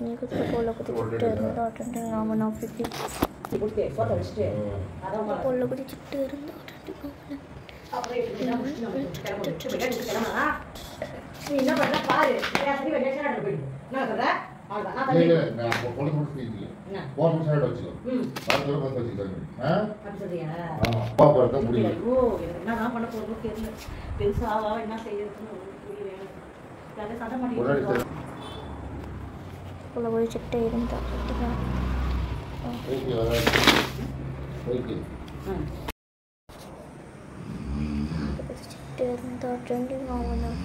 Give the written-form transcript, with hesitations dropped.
நீ குத்து போல குத்திட்டு இருந்தா அட்டெண்ட் நாம நான் பிடி குடுத்தே போட்டோ வச்சிட்டு அத போல குத்திட்டு இருந்தா அட்டெண்ட் அப்புறம் நீ என்ன பண்ற பாரு சரி வெச்சா ஆர்டர் பண்ணு என்ன சொல்ற அவ்வளவுதான் நான் இல்ல நான் போல முடிச்சிட்டீங்க போன் சைடு வச்சுக்கோ பாத்தற பத்த வச்சுட்டாங்க அப்படி சொல்றியா பாப்பா தான் முடியல ஓ என்னதான் பண்ண போறோம் தெரியல பெருசாவா என்ன செய்யறதுன்னு புரியல கதை சத மாட்டேங்குது போல குத்திட்டு இருந்தா ஓகே ஓகே இருந்தா ட்ரெண்டிங் ஆகணும்